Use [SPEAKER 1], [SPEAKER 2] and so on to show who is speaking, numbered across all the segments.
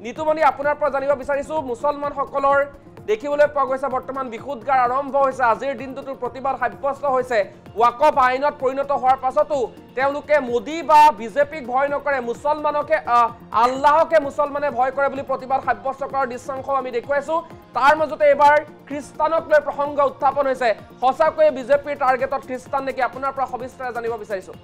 [SPEAKER 1] নিতুমণি আপোনাৰ পৰা জানিব বিচাৰিছো মুছলমানসকলৰ দেখিবলৈ পোৱা গৈছে বৰ্তমান বিশুদ্ধগাৰ আৰম্ভ হৈছে আজিৰ দিনটোৰ প্ৰতিবাদ সাব্যস্ত হৈছে ওয়াকফ আইনত পৰিণত হোৱাৰ পাছতো তেওঁলোকে মোদী বা বিজেপিক ভয় নকৰে মুছলমানকে আল্লাহকে মুছলমানে ভয় কৰে বুলি প্ৰতিবাদ সাব্যস্ত কৰাৰ দৃশ্যাংশ আমি দেখুৱাইছো তাৰ মাজতে এবাৰ খ্ৰীষ্টানক লৈ প্ৰসংগ উত্থাপন হৈছে সঁচাকৈ বিজেপিৰ টাৰ্গেটত খ্ৰীষ্টান নেকি আপোনাৰ পৰা সবিস্তাৰে জানিব বিচাৰিছো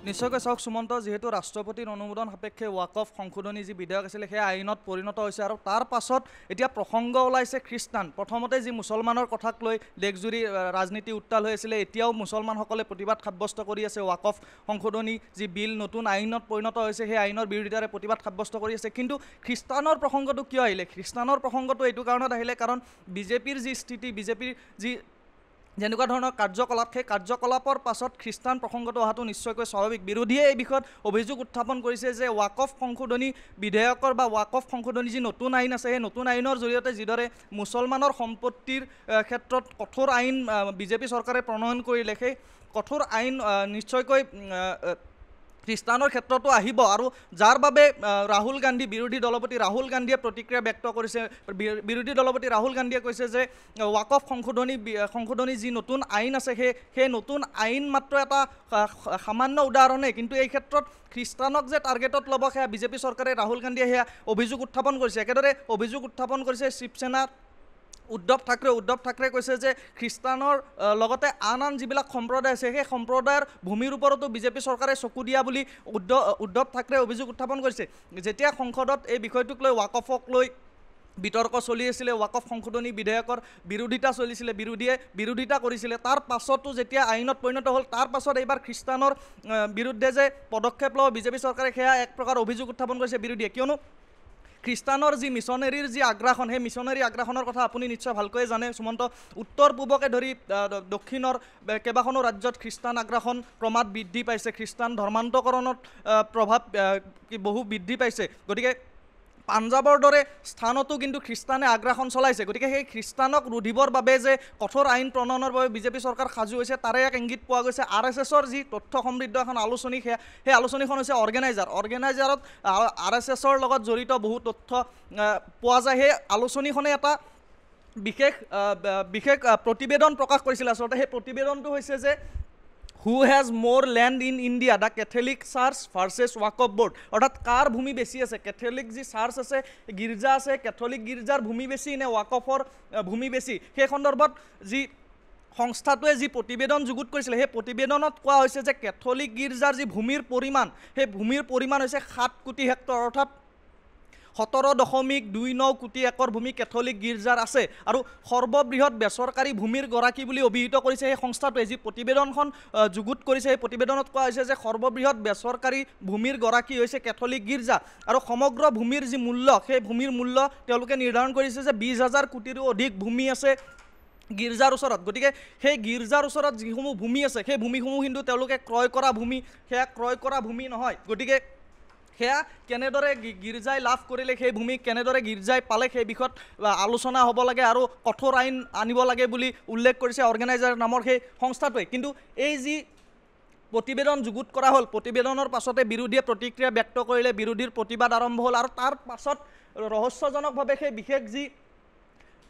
[SPEAKER 2] নিশ্চয়কৈ চাওক সুমন্ত যেহেতু ৰাষ্ট্ৰপতিৰ অনুমোদন সাপেক্ষে ওয়াকফ সংশোধনী যি বিধেয়ক আছিল সেই আইনত পৰিণত হৈছে আৰু তাৰ পাছত এতিয়া প্ৰসংগ ওলাইছে খ্ৰীষ্টান প্ৰথমতে যি মুছলমানৰ কথাক লৈ দেশজুৰি ৰাজনীতি উত্তাল হৈ আছিলে এতিয়াও মুছলমানসকলে প্ৰতিবাদ সাব্যস্ত কৰি আছে ওয়াকফ সংশোধনী যি বিল নতুন আইনত পৰিণত হৈছে সেই আইনৰ বিৰোধিতাৰে প্ৰতিবাদ সাব্যস্ত কৰি আছে কিন্তু খ্ৰীষ্টানৰ প্ৰসংগটো কিয় আহিলে খ্ৰীষ্টানৰ প্ৰসংগটো এইটো কাৰণত আহিলে কাৰণ বিজেপিৰ যি স্থিতি বিজেপিৰ যি যেনেকুৱা ধৰণৰ কাৰ্যকলাপ সেই কাৰ্যকলাপৰ পাছত খ্ৰীষ্টান প্ৰসংগটো অহাটো নিশ্চয়কৈ স্বাভাৱিক বিৰোধীয়ে এই বিষয়ত অভিযোগ উত্থাপন কৰিছে যে ওয়াকফ সংশোধনী বিধেয়কৰ বা ওয়াকফ সংশোধনী যি নতুন আইন আছে সেই নতুন আইনৰ জৰিয়তে যিদৰে মুছলমানৰ সম্পত্তিৰ ক্ষেত্ৰত কঠোৰ আইন বিজেপি চৰকাৰে প্ৰণয়ন কৰিলে সেই কঠোৰ আইন নিশ্চয়কৈ খ্ৰীষ্টানৰ ক্ষেত্ৰতো আহিব আৰু যাৰ বাবে ৰাহুল গান্ধী বিৰোধী দলপতি ৰাহুল গান্ধীয়ে প্ৰতিক্ৰিয়া ব্যক্ত কৰিছে বিৰোধী দলপতি ৰাহুল গান্ধীয়ে কৈছে যে ওয়াকফ সংশোধনী যি নতুন আইন আছে সেই নতুন আইন মাত্ৰ এটা সামান্য উদাহৰণে কিন্তু এই ক্ষেত্ৰত খ্ৰীষ্টানক যে টাৰ্গেটত ল'ব সেয়া বিজেপি চৰকাৰে ৰাহুল গান্ধীয়ে সেয়া অভিযোগ উত্থাপন কৰিছে একেদৰে অভিযোগ উত্থাপন কৰিছে শিৱসেনা উদ্ধৱ ঠাকৰে কৈছে যে খ্ৰীষ্টানৰ লগতে আন যিবিলাক সম্প্ৰদায় আছে সেই সম্প্ৰদায়ৰ ভূমিৰ ওপৰতো বিজেপি চৰকাৰে চকু দিয়া বুলি উদ্ধৱ ঠাকৰে অভিযোগ উত্থাপন কৰিছে যেতিয়া সংসদত এই বিষয়টোক লৈ ওয়াকফক লৈ বিতৰ্ক চলি আছিলে ওয়াকফ সংশোধনী বিধেয়কৰ বিৰোধিতা চলিছিলে বিৰোধিতা কৰিছিলে তাৰ পাছতো যেতিয়া আইনত পৰিণত হ'ল তাৰ পাছত এইবাৰ খ্ৰীষ্টানৰ বিৰুদ্ধে যে পদক্ষেপ ল'ব বিজেপি চৰকাৰে সেয়া এক প্ৰকাৰ অভিযোগ উত্থাপন কৰিছে বিৰোধীয়ে কিয়নো খ্ৰীষ্টানৰ যি মিছনেৰীৰ যি আগ্ৰাসন সেই মিছনেৰী আগ্ৰাসনৰ কথা আপুনি নিশ্চয় ভালকৈ জানে সুমন্ত উত্তৰ পূবকে ধৰি দক্ষিণৰ কেইবাখনো ৰাজ্যত খ্ৰীষ্টান আগ্ৰাসন ক্ৰমাৎ বৃদ্ধি পাইছে খ্ৰীষ্টান ধৰ্মান্তকৰণত প্ৰভাৱ বহু বৃদ্ধি পাইছে গতিকে পাঞ্জাবৰ দৰে স্থানতো কিন্তু খ্ৰীষ্টানে আগ্ৰাসন চলাইছে গতিকে সেই খ্ৰীষ্টানক ৰুধিবৰ বাবে যে কঠোৰ আইন প্ৰণয়নৰ বাবে বিজেপি চৰকাৰ সাজু হৈছে তাৰে এক ইংগিত পোৱা গৈছে RSSৰ যি তথ্য সমৃদ্ধ এখন আলোচনী সেই আলোচনীখন হৈছে অৰ্গেনাইজাৰত RSSৰ লগত জড়িত বহু তথ্য পোৱা যায় সেই আলোচনীখনে এটা বিশেষ প্ৰতিবেদন প্ৰকাশ কৰিছিল আচলতে সেই প্ৰতিবেদনটো হৈছে যে Who has more land in India? The Catholic Church versus Waqf Board. অর্থাৎ কার ভূমি বেশি আছে ক্যাথলিক যি চার্চ আছে গির্জা আছে ক্যাথলিক গির্জার ভূমি বেশি নে ওয়াকফর ভূমি বেশি সেই সন্দর্ভত যি সংস্থাটোৱে যি প্ৰতিবেদন যুগুত কৰিছিলে সেই প্ৰতিবেদনত কোৱা হৈছে যে ক্যাথলিক গিৰ্জাৰ যি ভূমিৰ পৰিমাণ সেই ভূমিৰ পৰিমাণ হৈছে 7 কোটি হেক্টৰ অৰ্থাৎ 17.29 কোটি একৰ ভূমি কেথলিক গিৰ্জাৰ আছে আৰু সৰ্ববৃহৎ বেচৰকাৰী ভূমিৰ গৰাকী বুলি অভিহিত কৰিছে এই সংস্থাটোৱে যি প্ৰতিবেদনখন যুগুত কৰিছে এই প্ৰতিবেদনত কোৱা হৈছে যে সৰ্ববৃহৎ বেচৰকাৰী ভূমিৰ গৰাকী হৈছে কেথলিক গিৰ্জা আৰু সমগ্ৰ ভূমিৰ যি মূল্য সেই ভূমিৰ মূল্য তেওঁলোকে নিৰ্ধাৰণ কৰিছে যে 20,000 কোটিৰো অধিক ভূমি আছে গিৰ্জাৰ ওচৰত গতিকে সেই গিৰ্জাৰ ওচৰত যিসমূহ ভূমি আছে সেই ভূমিসমূহ কিন্তু তেওঁলোকে ক্ৰয় কৰা ভূমি সেয়া ক্ৰয় কৰা ভূমি নহয় গতিকে সেয়া কেনেদৰে গিৰ্জাই লাভ কৰিলে সেই ভূমি কেনেদৰে গিৰ্জাই পালে সেই বিষয়ত আলোচনা হ'ব লাগে আৰু কঠোৰ আইন আনিব লাগে বুলি উল্লেখ কৰিছে অৰ্গেনাইজাৰ নামৰ সেই সংস্থাটোৱে কিন্তু এই যি প্ৰতিবেদন যুগুত কৰা হ'ল প্ৰতিবেদনৰ পাছতে বিৰোধীয়ে প্ৰতিক্ৰিয়া ব্যক্ত কৰিলে বিৰোধীৰ প্ৰতিবাদ আৰম্ভ হ'ল আৰু তাৰ পাছত ৰহস্যজনকভাৱে সেই বিশেষ যি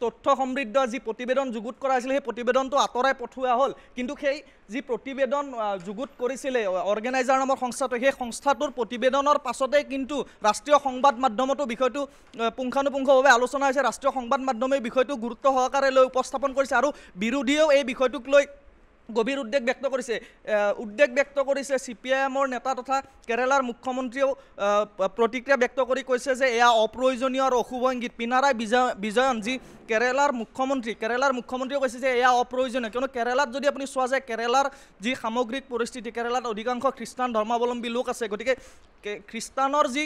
[SPEAKER 2] তথ্য সমৃদ্ধ যি প্ৰতিবেদন যুগুত কৰা হৈছিল সেই প্ৰতিবেদনটো আঁতৰাই পঠোৱা হ'ল কিন্তু সেই যি প্ৰতিবেদন যুগুত কৰিছিলে অৰ্গেনাইজাৰ নামৰ সংস্থাটোৱে সেই সংস্থাটোৰ প্ৰতিবেদনৰ পাছতে কিন্তু ৰাষ্ট্ৰীয় সংবাদ মাধ্যমতো বিষয়টো পুংখানুপুংখভাৱে আলোচনা হৈছে ৰাষ্ট্ৰীয় সংবাদ মাধ্যমে বিষয়টো গুৰুত্ব সহকাৰে লৈ উপস্থাপন কৰিছে আৰু বিৰোধীয়েও এই বিষয়টোক লৈ গভীৰ উদ্বেগ ব্যক্ত কৰিছে CPIMৰ নেতা তথা কেৰালাৰ মুখ্যমন্ত্ৰীয়েও প্ৰতিক্ৰিয়া ব্যক্ত কৰি কৈছে যে এয়া অপ্ৰয়োজনীয় আৰু অশুভ ইংগিত পিনাৰায় বিজয়ন যি কেৰালাৰ মুখ্যমন্ত্ৰীয়ে কৈছে যে এয়া অপ্ৰয়োজনীয় কিয়নো কেৰালাত যদি আপুনি চোৱা যায় কেৰালাৰ যি সামগ্ৰিক পৰিস্থিতি কেৰালাত অধিকাংশ খ্ৰীষ্টান ধৰ্মাৱলম্বী লোক আছে গতিকে খ্ৰীষ্টানৰ যি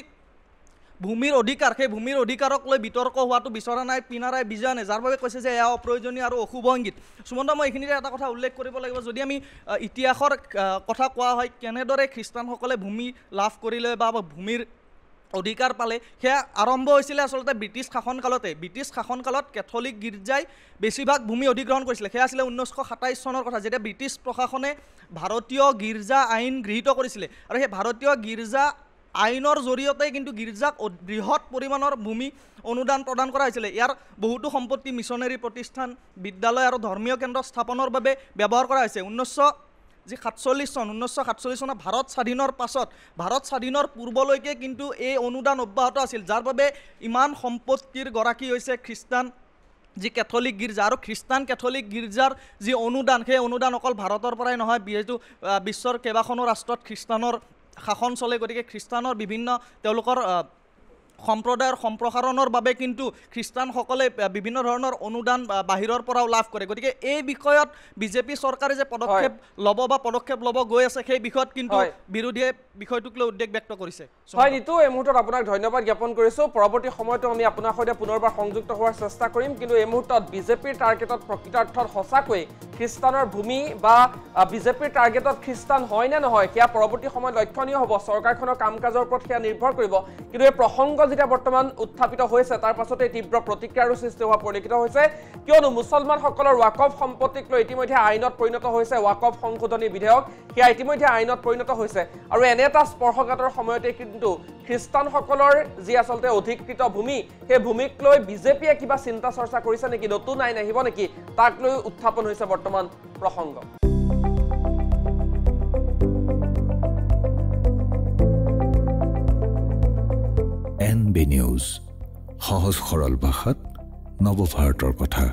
[SPEAKER 2] ভূমিৰ অধিকাৰ সেই ভূমিৰ অধিকাৰক লৈ বিতৰ্ক হোৱাটো বিচৰা নাই পিনাৰায় বিজয়নে যাৰ বাবে কৈছে যে এয়া অপ্ৰয়োজনীয় আৰু অশুভ ইংগিত সুমন্ত মই এইখিনিতে এটা কথা উল্লেখ কৰিব লাগিব যদি আমি ইতিহাসৰ কথা কোৱা হয় কেনেদৰে খ্ৰীষ্টানসকলে ভূমি লাভ কৰিলে বা ভূমিৰ অধিকাৰ পালে সেয়া আৰম্ভ হৈছিলে আচলতে ব্ৰিটিছ শাসনকালত কেথলিক গিৰ্জাই বেছিভাগ ভূমি অধিগ্ৰহণ কৰিছিলে সেয়া আছিলে 1927 চনৰ কথা যেতিয়া ব্ৰিটিছ প্ৰশাসনে ভাৰতীয় গিৰ্জা আইন গৃহীত কৰিছিলে আৰু সেই ভাৰতীয় গিৰ্জা আইনৰ জৰিয়তে কিন্তু গীৰ্জাক বৃহৎ পৰিমাণৰ ভূমি অনুদান প্ৰদান কৰা হৈছিলে। ইয়াৰ বহুতো সম্পত্তি মিছনেৰী প্ৰতিষ্ঠান, বিদ্যালয় আৰু ধৰ্মীয় কেন্দ্ৰ স্থাপনৰ বাবে ব্যৱহাৰ কৰা হৈছে। 1947 চনত ভাৰত স্বাধীনৰ পাছত, ভাৰত স্বাধীনৰ পূৰ্বলৈকে কিন্তু এই অনুদান অব্যাহত আছিল, যাৰ বাবে ইমান সম্পত্তিৰ গৰাকী হৈছে খ্ৰীষ্টান যি কেথলিক গীৰ্জা। আৰু খ্ৰীষ্টান কেথলিক গীৰ্জাৰ যি অনুদান, সেই অনুদান অকল ভাৰতৰ পৰাই নহয়, যিহেতু বিশ্বৰ কেইবাখনো ৰাষ্ট্ৰত খ্ৰীষ্টানৰ শাসন চলে, গতিকে খ্ৰীষ্টানৰ বিভিন্ন তেওঁলোকৰ সম্প্ৰদায়ৰ সম্প্ৰসাৰণৰ বাবে কিন্তু খ্ৰীষ্টানসকলে বিভিন্ন ধৰণৰ অনুদান বাহিৰৰ পৰাও লাভ কৰে। গতিকে এই বিষয়ত বিজেপি চৰকাৰে যে পদক্ষেপ ল'ব বা পদক্ষেপ ল'ব গৈ আছে, সেই বিষয়ত কিন্তু বিৰোধীয়ে বিষয়টোক লৈ উদ্বেগ ব্যক্ত কৰিছে।
[SPEAKER 1] হয় নিতু, এই মুহূৰ্তত আপোনাক ধন্যবাদ জ্ঞাপন কৰিছোঁ। পৰৱৰ্তী সময়তো আমি আপোনাৰ সৈতে পুনৰবাৰ সংযুক্ত হোৱাৰ চেষ্টা কৰিম, কিন্তু এই মুহূৰ্তত বিজেপিৰ টাৰ্গেটত প্ৰকৃতাৰ্থত সঁচাকৈ খ্ৰীষ্টানৰ ভূমি বা বিজেপিৰ টাৰ্গেটত খ্ৰীষ্টান হয় নে নহয়, সেয়া পৰৱৰ্তী সময়ত লক্ষণীয় হ'ব। চৰকাৰখনৰ কাম কাজৰ ওপৰত সেয়া নিৰ্ভৰ কৰিব। কিন্তু এই প্ৰসংগ যেতিয়া বৰ্তমান উত্থাপিত হৈছে, তাৰ পাছতে তীব্ৰ প্ৰতিক্ৰিয়াৰো সৃষ্টি হোৱা পৰিলক্ষিত হৈছে, কিয়নো মুছলমানসকলৰ ৱাকফ সম্পত্তিক লৈ ইতিমধ্যে আইনত পৰিণত হৈছে ৱাকফ সংশোধনী বিধেয়ক, সেয়া ইতিমধ্যে আইনত পৰিণত হৈছে। আৰু এনে এটা স্পৰ্শকাতৰ সময়তে কিন্তু খ্ৰীষ্টানসকলৰ যি আচলতে অধিকৃত ভূমি, সেই ভূমিক লৈ বিজেপিয়ে কিবা চিন্তা চৰ্চা কৰিছে নেকি, নতুন আইন আহিব নেকি, তাক লৈ উত্থাপন হৈছে বৰ্তমান প্ৰসংগ।
[SPEAKER 3] NB নিউজ, সহজ সৰল ভাষাত নৱভাৰতৰ কথা।